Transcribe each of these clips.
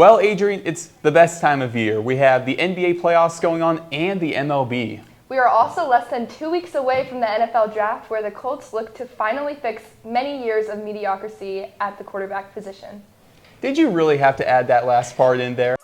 Well, Adrian, it's the best time of year. We have the NBA playoffs going on and the MLB. We are also less than 2 weeks away from the NFL draft, where the Colts look to finally fix many years of mediocrity at the quarterback position. Did you really have to add that last part in there?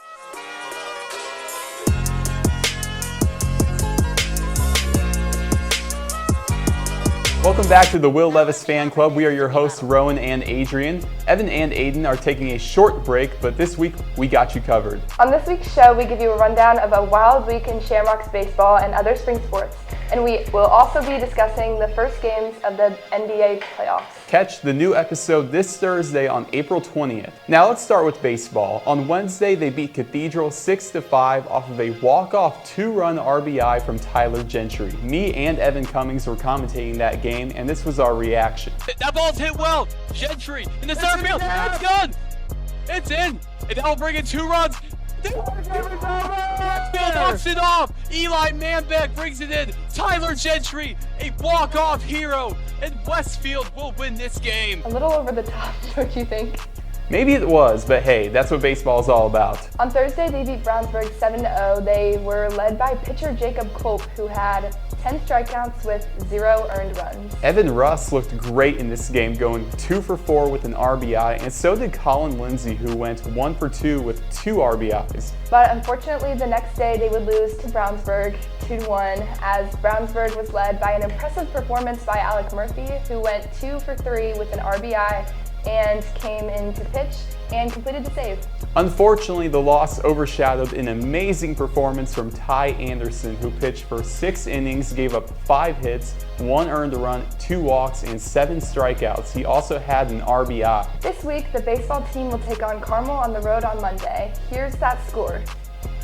Welcome back to the Will Levis Fan Club. We are your hosts, Rowan and Adrian. Evan and Aiden are taking a short break, but this week we got you covered. On this week's show, we give you a rundown of a wild week in Shamrocks baseball and other spring sports, and we will also be discussing the first games of the NBA playoffs. Catch the new episode this Thursday on April 20th. Now let's start with baseball. On Wednesday, they beat Cathedral 6-5 off of a walk-off two-run RBI from Tyler Gentry. Me and Evan Cummings were commentating that game, and this was our reaction. That ball's hit well. Gentry in the center field. It's gone. It's in. And that'll bring in 2 runs. Knocks it off. Eli Manbeck brings it in. Tyler Gentry, a walk-off hero, and Westfield will win this game. A little over the top, don't you think? Maybe it was, but hey, that's what baseball is all about. On Thursday, they beat Brownsburg 7-0. They were led by pitcher Jacob Kolp, who had 10 strikeouts with 0 earned runs. Evan Russ looked great in this game, going 2 for 4 with an RBI, and so did Colin Lindsay, who went 1 for 2 with 2 RBIs. But unfortunately, the next day they would lose to Brownsburg 2-1, as Brownsburg was led by an impressive performance by Alec Murphy, who went 2 for 3 with an RBI and came in to pitch and completed the save. Unfortunately, the loss overshadowed an amazing performance from Ty Anderson, who pitched for 6 innings, gave up 5 hits, 1 earned run, 2 walks, and 7 strikeouts. He also had an RBI. This week, the baseball team will take on Carmel on the road on Monday. Here's that score.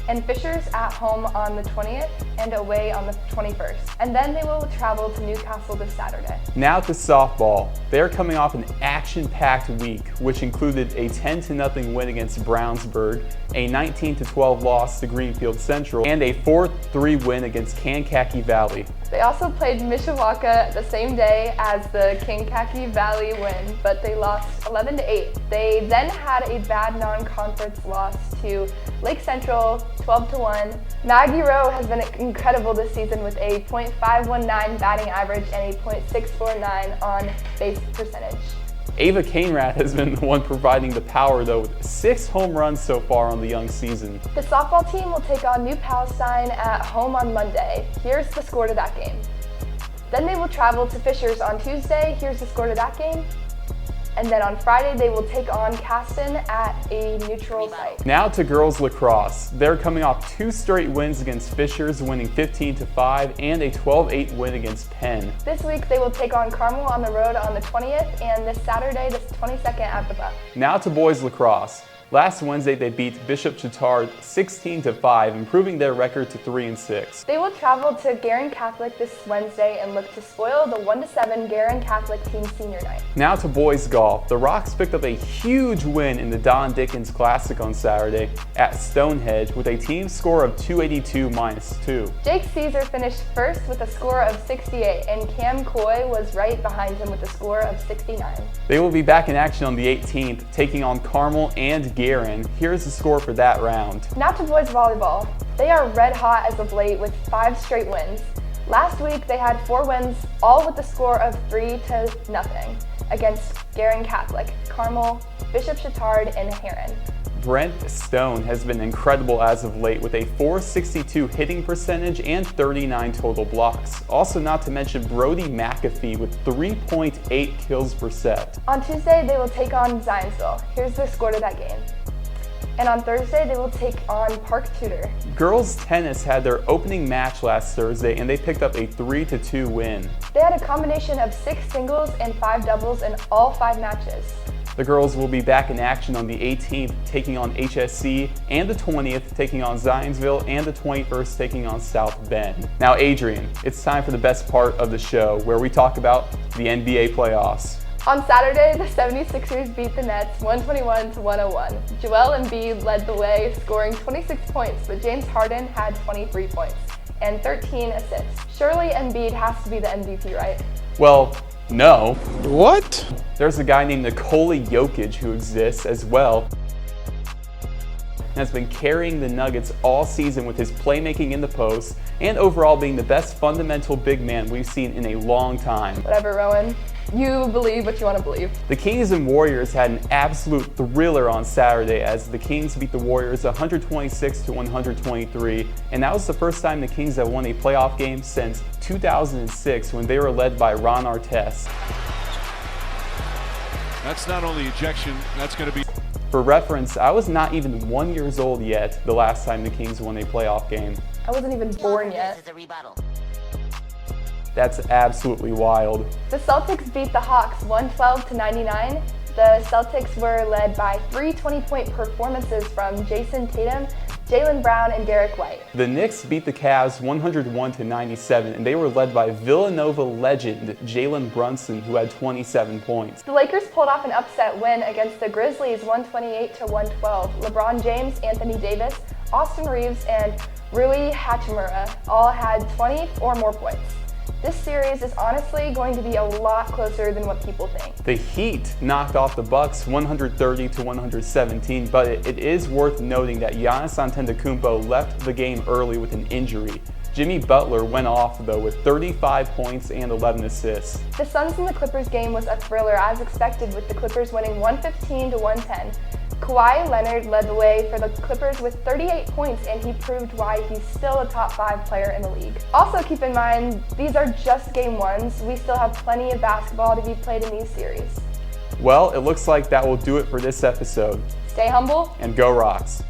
And Fishers at home on the 20th and away on the 21st. And then they will travel to Newcastle this Saturday. Now to softball. They're coming off an action-packed week, which included a 10-0 win against Brownsburg, a 19-12 loss to Greenfield Central, and a 4-3 win against Kankakee Valley. They also played Mishawaka the same day as the Kankakee Valley win, but they lost 11-8. They then had a bad non-conference loss to Lake Central 12-1. Maggie Rowe has been incredible this season with a .519 batting average and a .649 on base percentage. Ava Cainrath has been the one providing the power, though, with 6 home runs so far on the young season. The softball team will take on New Palestine at home on Monday. Here's the score to that game. Then they will travel to Fishers on Tuesday. Here's the score to that game. And then on Friday, they will take on Caston at a neutral site. Now to girls lacrosse. They're coming off 2 straight wins against Fishers, winning 15-5, and a 12-8 win against Penn. This week, they will take on Carmel on the road on the 20th, and this Saturday, the 22nd at the Buck. Now to boys lacrosse. Last Wednesday, they beat Bishop Chatard 16-5, improving their record to 3-6. They will travel to Guerin Catholic this Wednesday and look to spoil the 1-7 Guerin Catholic team senior night. Now to boys golf. The Rocks picked up a huge win in the Don Dickens Classic on Saturday at Stonehenge with a team score of 282-2. Jake Caesar finished first with a score of 68, and Cam Coy was right behind him with a score of 69. They will be back in action on the 18th, taking on Carmel and Guerin. Here's the score for that round. Now to boys volleyball. They are red hot as of late with 5 straight wins. Last week they had 4 wins, all with the score of 3-0 against Guerin Catholic, Carmel, Bishop Chatard, and Heron. Brent Stone has been incredible as of late with a .462 hitting percentage and 39 total blocks. Also not to mention Brody McAfee with 3.8 kills per set. On Tuesday, they will take on Zionsville. Here's the score to that game. And on Thursday, they will take on Park Tudor. Girls tennis had their opening match last Thursday and they picked up a 3-2 win. They had a combination of 6 singles and 5 doubles in all 5 matches. The girls will be back in action on the 18th, taking on HSC, and the 20th, taking on Zionsville, and the 21st, taking on South Bend. Now, Adrian, it's time for the best part of the show, where we talk about the NBA playoffs. On Saturday, the 76ers beat the Nets 121-101. Joel Embiid led the way, scoring 26 points, but James Harden had 23 points and 13 assists. Surely Embiid has to be the MVP, right? Well, no. What? There's a guy named Nikola Jokic who exists as well. and has been carrying the Nuggets all season with his playmaking in the post and overall being the best fundamental big man we've seen in a long time. Whatever, Rowan. You believe what you want to believe. The Kings and Warriors had an absolute thriller on Saturday as the Kings beat the Warriors 126-123, and that was the first time the Kings have won a playoff game since 2006 when they were led by Ron Artest. That's not only ejection, that's going to be... For reference, I was not even 1 year old yet the last time the Kings won a playoff game. I wasn't even born yet. That's absolutely wild. The Celtics beat the Hawks 112-99. The Celtics were led by 3 20-point performances from Jason Tatum, Jaylen Brown, and Derek White. The Knicks beat the Cavs 101-97, and they were led by Villanova legend Jalen Brunson, who had 27 points. The Lakers pulled off an upset win against the Grizzlies 128-112. LeBron James, Anthony Davis, Austin Reeves, and Rui Hachimura all had 20 or more points. This series is honestly going to be a lot closer than what people think. The Heat knocked off the Bucks 130-117, but it is worth noting that Giannis Antetokounmpo left the game early with an injury. Jimmy Butler went off though with 35 points and 11 assists. The Suns and the Clippers game was a thriller as expected, with the Clippers winning 115-110. Kawhi Leonard led the way for the Clippers with 38 points, and he proved why he's still a top 5 player in the league. Also keep in mind, these are just game ones. We still have plenty of basketball to be played in these series. Well, it looks like that will do it for this episode. Stay humble and go Rocks.